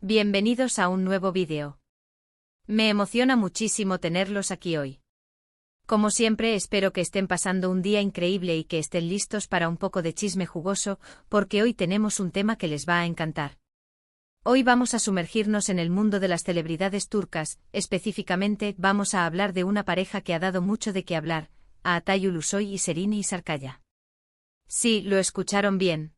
Bienvenidos a un nuevo vídeo. Me emociona muchísimo tenerlos aquí hoy. Como siempre, espero que estén pasando un día increíble y que estén listos para un poco de chisme jugoso, porque hoy tenemos un tema que les va a encantar. Hoy vamos a sumergirnos en el mundo de las celebridades turcas, específicamente vamos a hablar de una pareja que ha dado mucho de qué hablar, Altay Ulusoy y Serine Sarıkaya. Sí, lo escucharon bien.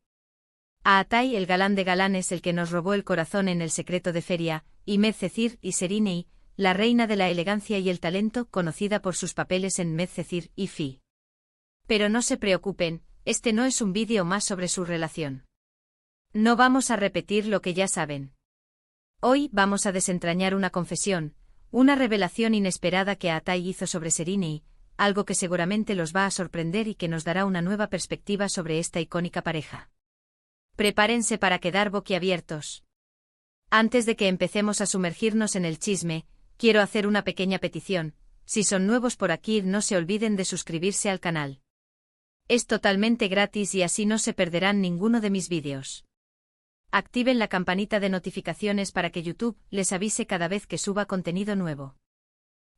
Altay, el galán de galanes, el que nos robó el corazón en El secreto de Feria, y Medcezir y Serine, la reina de la elegancia y el talento, conocida por sus papeles en Medcezir y Fi. Pero no se preocupen, este no es un vídeo más sobre su relación. No vamos a repetir lo que ya saben. Hoy vamos a desentrañar una confesión, una revelación inesperada que Altay hizo sobre Serine, algo que seguramente los va a sorprender y que nos dará una nueva perspectiva sobre esta icónica pareja. Prepárense para quedar boquiabiertos. Antes de que empecemos a sumergirnos en el chisme, quiero hacer una pequeña petición. Si son nuevos por aquí, no se olviden de suscribirse al canal. Es totalmente gratis y así no se perderán ninguno de mis vídeos. Activen la campanita de notificaciones para que YouTube les avise cada vez que suba contenido nuevo.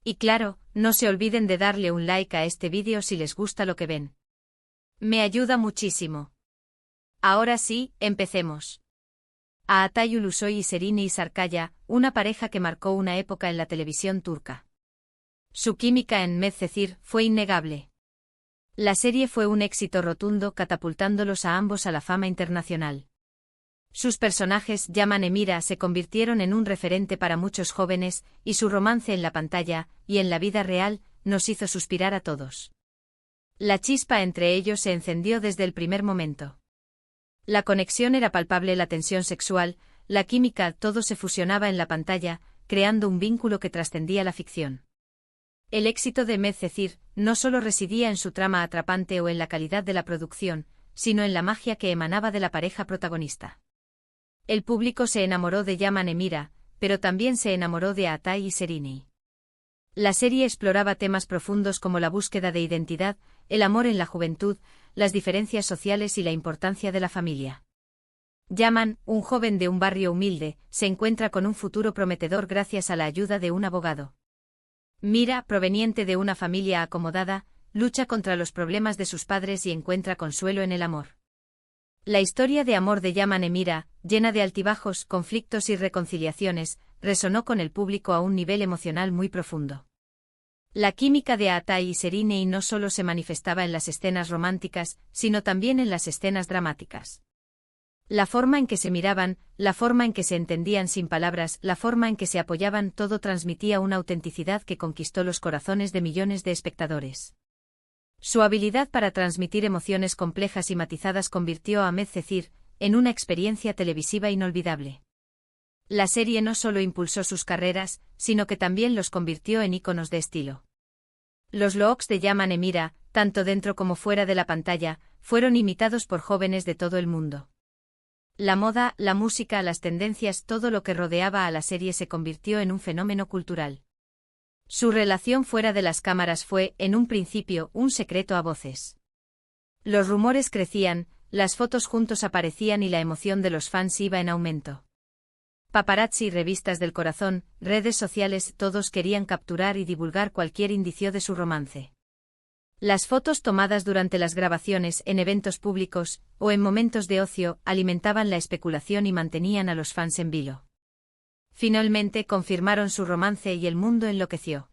Y claro, no se olviden de darle un like a este vídeo si les gusta lo que ven. Me ayuda muchísimo. Ahora sí, empecemos. Altay Ulusoy y Serine Sarıkaya, una pareja que marcó una época en la televisión turca. Su química en Medcezir fue innegable. La serie fue un éxito rotundo, catapultándolos a ambos a la fama internacional. Sus personajes, Yaman Emira, se convirtieron en un referente para muchos jóvenes, y su romance en la pantalla, y en la vida real, nos hizo suspirar a todos. La chispa entre ellos se encendió desde el primer momento. La conexión era palpable, la tensión sexual, la química, todo se fusionaba en la pantalla, creando un vínculo que trascendía la ficción. El éxito de Medcezir no solo residía en su trama atrapante o en la calidad de la producción, sino en la magia que emanaba de la pareja protagonista. El público se enamoró de Yaman Emira, pero también se enamoró de Altay y Serine. La serie exploraba temas profundos como la búsqueda de identidad, el amor en la juventud, las diferencias sociales y la importancia de la familia. Yaman, un joven de un barrio humilde, se encuentra con un futuro prometedor gracias a la ayuda de un abogado. Mira, proveniente de una familia acomodada, lucha contra los problemas de sus padres y encuentra consuelo en el amor. La historia de amor de Yaman Emira, llena de altibajos, conflictos y reconciliaciones, resonó con el público a un nivel emocional muy profundo. La química de Altay y Serine no solo se manifestaba en las escenas románticas, sino también en las escenas dramáticas. La forma en que se miraban, la forma en que se entendían sin palabras, la forma en que se apoyaban, todo transmitía una autenticidad que conquistó los corazones de millones de espectadores. Su habilidad para transmitir emociones complejas y matizadas convirtió a Medcezir en una experiencia televisiva inolvidable. La serie no solo impulsó sus carreras, sino que también los convirtió en íconos de estilo. Los looks de Yaman Emira, tanto dentro como fuera de la pantalla, fueron imitados por jóvenes de todo el mundo. La moda, la música, las tendencias, todo lo que rodeaba a la serie se convirtió en un fenómeno cultural. Su relación fuera de las cámaras fue, en un principio, un secreto a voces. Los rumores crecían, las fotos juntos aparecían y la emoción de los fans iba en aumento. Paparazzi, revistas del corazón, redes sociales, todos querían capturar y divulgar cualquier indicio de su romance. Las fotos tomadas durante las grabaciones, en eventos públicos, o en momentos de ocio, alimentaban la especulación y mantenían a los fans en vilo. Finalmente confirmaron su romance y el mundo enloqueció.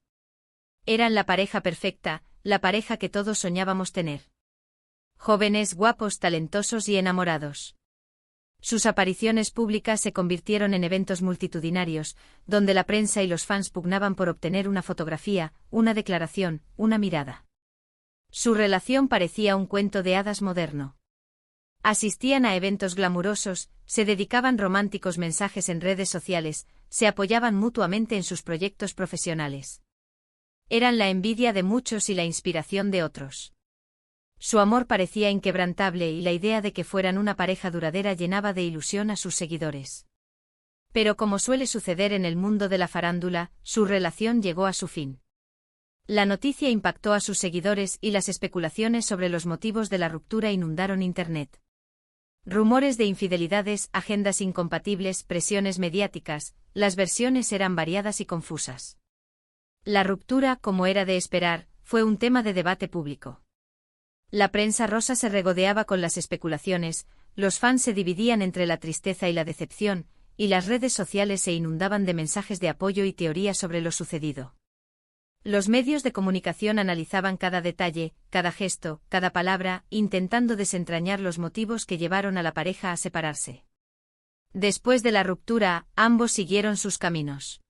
Eran la pareja perfecta, la pareja que todos soñábamos tener. Jóvenes, guapos, talentosos y enamorados. Sus apariciones públicas se convirtieron en eventos multitudinarios, donde la prensa y los fans pugnaban por obtener una fotografía, una declaración, una mirada. Su relación parecía un cuento de hadas moderno. Asistían a eventos glamurosos, se dedicaban románticos mensajes en redes sociales, se apoyaban mutuamente en sus proyectos profesionales. Eran la envidia de muchos y la inspiración de otros. Su amor parecía inquebrantable y la idea de que fueran una pareja duradera llenaba de ilusión a sus seguidores. Pero como suele suceder en el mundo de la farándula, su relación llegó a su fin. La noticia impactó a sus seguidores y las especulaciones sobre los motivos de la ruptura inundaron Internet. Rumores de infidelidades, agendas incompatibles, presiones mediáticas, las versiones eran variadas y confusas. La ruptura, como era de esperar, fue un tema de debate público. La prensa rosa se regodeaba con las especulaciones, los fans se dividían entre la tristeza y la decepción, y las redes sociales se inundaban de mensajes de apoyo y teorías sobre lo sucedido. Los medios de comunicación analizaban cada detalle, cada gesto, cada palabra, intentando desentrañar los motivos que llevaron a la pareja a separarse. Después de la ruptura, ambos siguieron sus caminos.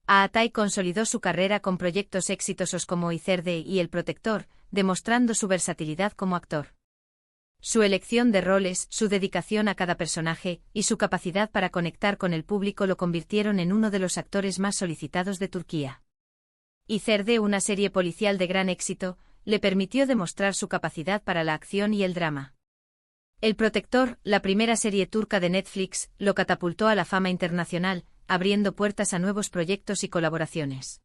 Aatai consolidó su carrera con proyectos exitosos como Izerde y El Protector, demostrando su versatilidad como actor. Su elección de roles, su dedicación a cada personaje y su capacidad para conectar con el público lo convirtieron en uno de los actores más solicitados de Turquía. Izerde, una serie policial de gran éxito, le permitió demostrar su capacidad para la acción y el drama. El Protector, la primera serie turca de Netflix, lo catapultó a la fama internacional, abriendo puertas a nuevos proyectos y colaboraciones.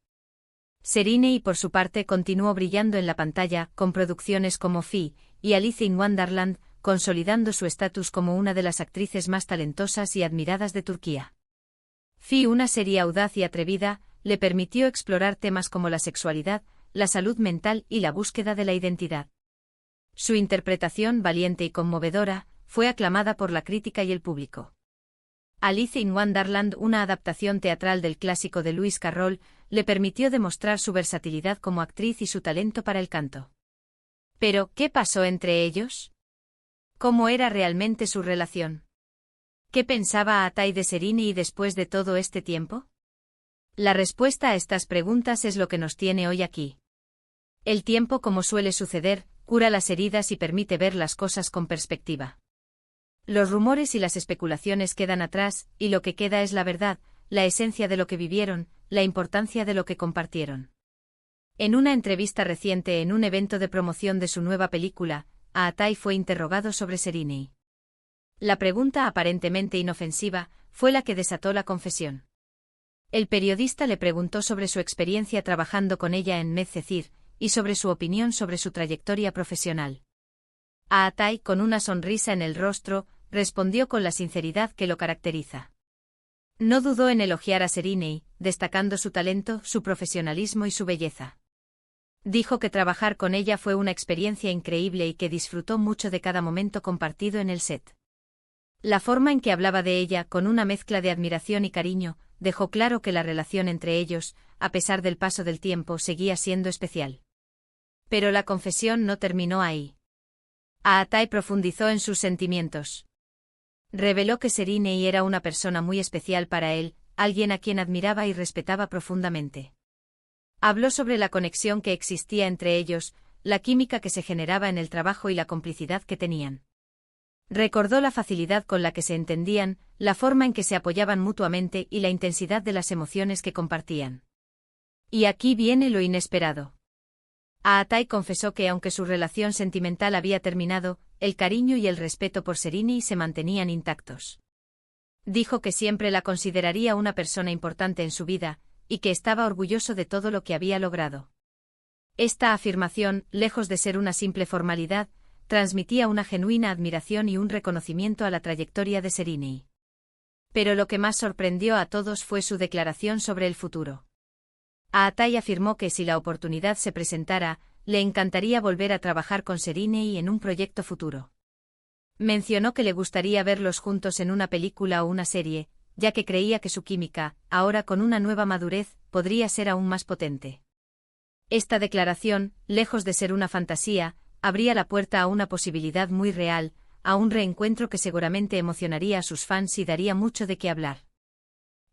Serenei, por su parte, continuó brillando en la pantalla, con producciones como Fi y Alice in Wonderland, consolidando su estatus como una de las actrices más talentosas y admiradas de Turquía. Fi, una serie audaz y atrevida, le permitió explorar temas como la sexualidad, la salud mental y la búsqueda de la identidad. Su interpretación, valiente y conmovedora, fue aclamada por la crítica y el público. Alice in Wonderland, una adaptación teatral del clásico de Lewis Carroll, le permitió demostrar su versatilidad como actriz y su talento para el canto. Pero, ¿qué pasó entre ellos? ¿Cómo era realmente su relación? ¿Qué pensaba Aatai de Serenei después de todo este tiempo? La respuesta a estas preguntas es lo que nos tiene hoy aquí. El tiempo, como suele suceder, cura las heridas y permite ver las cosas con perspectiva. Los rumores y las especulaciones quedan atrás, y lo que queda es la verdad, la esencia de lo que vivieron, la importancia de lo que compartieron. En una entrevista reciente en un evento de promoción de su nueva película, Aatai fue interrogado sobre Serenei. La pregunta, aparentemente inofensiva, fue la que desató la confesión. El periodista le preguntó sobre su experiencia trabajando con ella en Medcezir, y sobre su opinión sobre su trayectoria profesional. Aatai, con una sonrisa en el rostro, respondió con la sinceridad que lo caracteriza. No dudó en elogiar a Serenei, destacando su talento, su profesionalismo y su belleza. Dijo que trabajar con ella fue una experiencia increíble y que disfrutó mucho de cada momento compartido en el set. La forma en que hablaba de ella, con una mezcla de admiración y cariño, dejó claro que la relación entre ellos, a pesar del paso del tiempo, seguía siendo especial. Pero la confesión no terminó ahí. Aatai profundizó en sus sentimientos. Reveló que Serenei era una persona muy especial para él, alguien a quien admiraba y respetaba profundamente. Habló sobre la conexión que existía entre ellos, la química que se generaba en el trabajo y la complicidad que tenían. Recordó la facilidad con la que se entendían, la forma en que se apoyaban mutuamente y la intensidad de las emociones que compartían. Y aquí viene lo inesperado. Aatai confesó que aunque su relación sentimental había terminado, el cariño y el respeto por Serenei se mantenían intactos. Dijo que siempre la consideraría una persona importante en su vida, y que estaba orgulloso de todo lo que había logrado. Esta afirmación, lejos de ser una simple formalidad, transmitía una genuina admiración y un reconocimiento a la trayectoria de Serenei. Pero lo que más sorprendió a todos fue su declaración sobre el futuro. Aatai afirmó que si la oportunidad se presentara, le encantaría volver a trabajar con Serenei en un proyecto futuro. Mencionó que le gustaría verlos juntos en una película o una serie, ya que creía que su química, ahora con una nueva madurez, podría ser aún más potente. Esta declaración, lejos de ser una fantasía, abría la puerta a una posibilidad muy real, a un reencuentro que seguramente emocionaría a sus fans y daría mucho de qué hablar.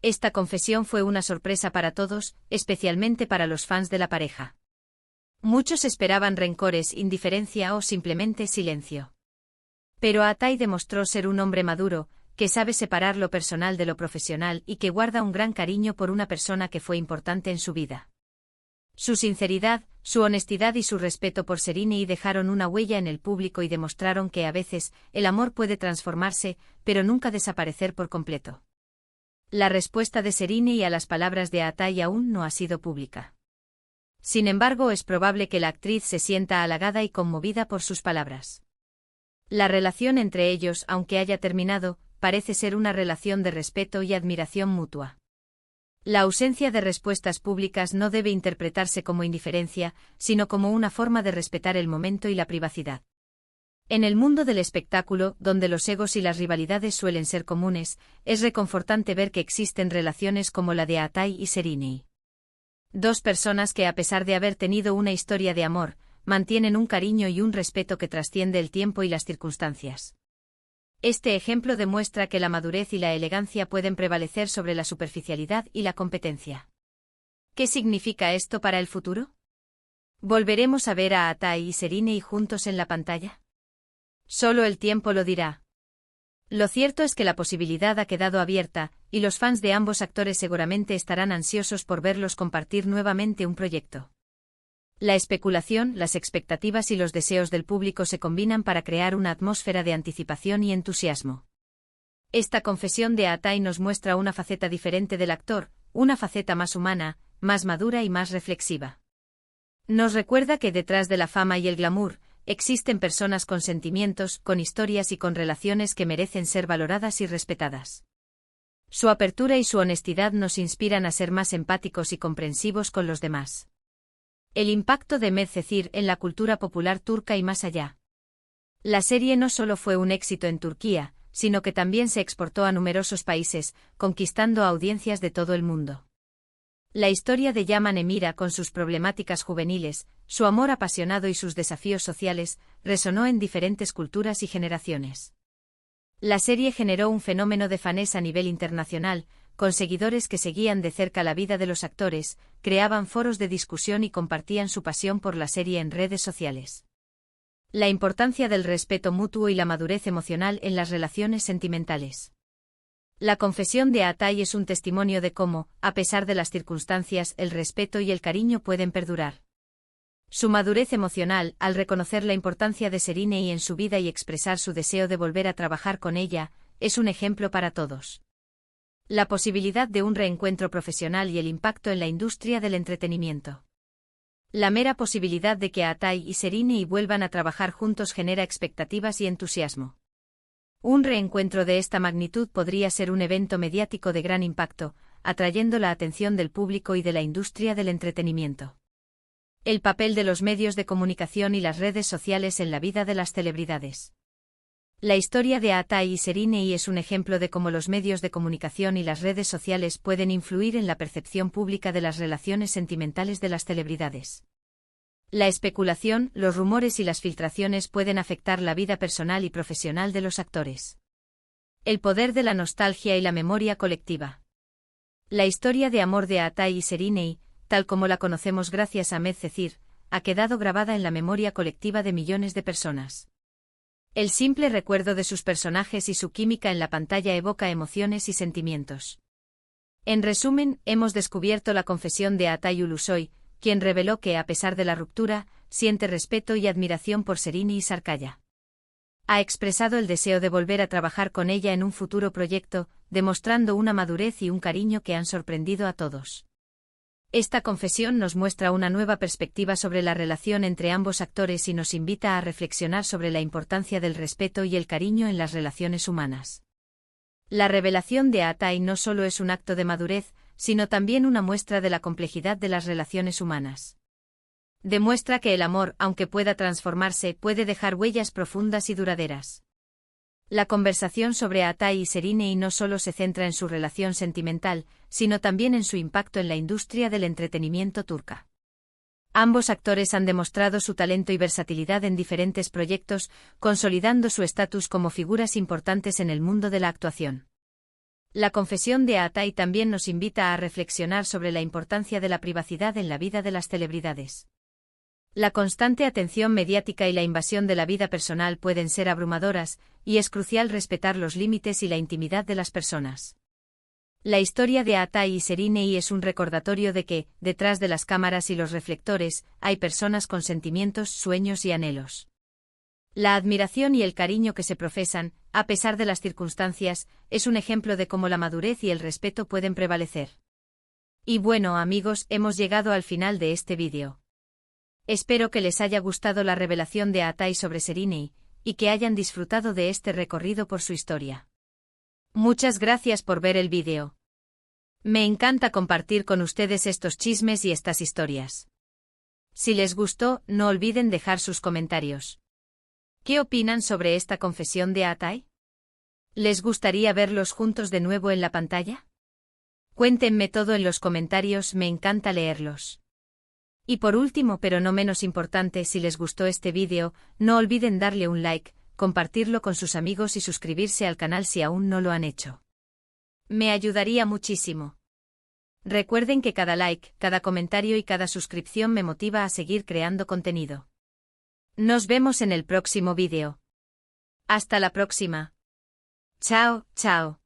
Esta confesión fue una sorpresa para todos, especialmente para los fans de la pareja. Muchos esperaban rencores, indiferencia o simplemente silencio. Pero Aatai demostró ser un hombre maduro, que sabe separar lo personal de lo profesional y que guarda un gran cariño por una persona que fue importante en su vida. Su sinceridad, su honestidad y su respeto por Serenei dejaron una huella en el público y demostraron que a veces el amor puede transformarse, pero nunca desaparecer por completo. La respuesta de Serenei a las palabras de Aatai aún no ha sido pública. Sin embargo, es probable que la actriz se sienta halagada y conmovida por sus palabras. La relación entre ellos, aunque haya terminado, parece ser una relación de respeto y admiración mutua. La ausencia de respuestas públicas no debe interpretarse como indiferencia, sino como una forma de respetar el momento y la privacidad. En el mundo del espectáculo, donde los egos y las rivalidades suelen ser comunes, es reconfortante ver que existen relaciones como la de Atai y Serinei. Dos personas que, a pesar de haber tenido una historia de amor, mantienen un cariño y un respeto que trasciende el tiempo y las circunstancias. Este ejemplo demuestra que la madurez y la elegancia pueden prevalecer sobre la superficialidad y la competencia. ¿Qué significa esto para el futuro? ¿Volveremos a ver a Atai y Serinei juntos en la pantalla? Solo el tiempo lo dirá. Lo cierto es que la posibilidad ha quedado abierta, y los fans de ambos actores seguramente estarán ansiosos por verlos compartir nuevamente un proyecto. La especulación, las expectativas y los deseos del público se combinan para crear una atmósfera de anticipación y entusiasmo. Esta confesión de Atai nos muestra una faceta diferente del actor, una faceta más humana, más madura y más reflexiva. Nos recuerda que detrás de la fama y el glamour, existen personas con sentimientos, con historias y con relaciones que merecen ser valoradas y respetadas. Su apertura y su honestidad nos inspiran a ser más empáticos y comprensivos con los demás. El impacto de Medcezir en la cultura popular turca y más allá. La serie no solo fue un éxito en Turquía, sino que también se exportó a numerosos países, conquistando audiencias de todo el mundo. La historia de Yaman Emira, con sus problemáticas juveniles, su amor apasionado y sus desafíos sociales, resonó en diferentes culturas y generaciones. La serie generó un fenómeno de fans a nivel internacional, con seguidores que seguían de cerca la vida de los actores, creaban foros de discusión y compartían su pasión por la serie en redes sociales. La importancia del respeto mutuo y la madurez emocional en las relaciones sentimentales. La confesión de Atai es un testimonio de cómo, a pesar de las circunstancias, el respeto y el cariño pueden perdurar. Su madurez emocional, al reconocer la importancia de Serinei en su vida y expresar su deseo de volver a trabajar con ella, es un ejemplo para todos. La posibilidad de un reencuentro profesional y el impacto en la industria del entretenimiento. La mera posibilidad de que Atai y Serinei vuelvan a trabajar juntos genera expectativas y entusiasmo. Un reencuentro de esta magnitud podría ser un evento mediático de gran impacto, atrayendo la atención del público y de la industria del entretenimiento. El papel de los medios de comunicación y las redes sociales en la vida de las celebridades. La historia de Atai y Serinei es un ejemplo de cómo los medios de comunicación y las redes sociales pueden influir en la percepción pública de las relaciones sentimentales de las celebridades. La especulación, los rumores y las filtraciones pueden afectar la vida personal y profesional de los actores. El poder de la nostalgia y la memoria colectiva. La historia de amor de Atai y Serinei, tal como la conocemos gracias a Medcezir, ha quedado grabada en la memoria colectiva de millones de personas. El simple recuerdo de sus personajes y su química en la pantalla evoca emociones y sentimientos. En resumen, hemos descubierto la confesión de Atai Ulusoy, quien reveló que, a pesar de la ruptura, siente respeto y admiración por Serinei y Sarkaya. Ha expresado el deseo de volver a trabajar con ella en un futuro proyecto, demostrando una madurez y un cariño que han sorprendido a todos. Esta confesión nos muestra una nueva perspectiva sobre la relación entre ambos actores y nos invita a reflexionar sobre la importancia del respeto y el cariño en las relaciones humanas. La revelación de Atai no solo es un acto de madurez, sino también una muestra de la complejidad de las relaciones humanas. Demuestra que el amor, aunque pueda transformarse, puede dejar huellas profundas y duraderas. La conversación sobre Atai y Serinei no solo se centra en su relación sentimental, sino también en su impacto en la industria del entretenimiento turca. Ambos actores han demostrado su talento y versatilidad en diferentes proyectos, consolidando su estatus como figuras importantes en el mundo de la actuación. La confesión de Atai también nos invita a reflexionar sobre la importancia de la privacidad en la vida de las celebridades. La constante atención mediática y la invasión de la vida personal pueden ser abrumadoras, y es crucial respetar los límites y la intimidad de las personas. La historia de Atai y Serinei es un recordatorio de que, detrás de las cámaras y los reflectores, hay personas con sentimientos, sueños y anhelos. La admiración y el cariño que se profesan, a pesar de las circunstancias, es un ejemplo de cómo la madurez y el respeto pueden prevalecer. Y bueno, amigos, hemos llegado al final de este vídeo. Espero que les haya gustado la revelación de Atai sobre Serinei, y que hayan disfrutado de este recorrido por su historia. Muchas gracias por ver el vídeo. Me encanta compartir con ustedes estos chismes y estas historias. Si les gustó, no olviden dejar sus comentarios. ¿Qué opinan sobre esta confesión de Atai? ¿Les gustaría verlos juntos de nuevo en la pantalla? Cuéntenme todo en los comentarios, me encanta leerlos. Y por último, pero no menos importante, si les gustó este vídeo, no olviden darle un like, compartirlo con sus amigos y suscribirse al canal si aún no lo han hecho. Me ayudaría muchísimo. Recuerden que cada like, cada comentario y cada suscripción me motiva a seguir creando contenido. Nos vemos en el próximo vídeo. Hasta la próxima. Chao, chao.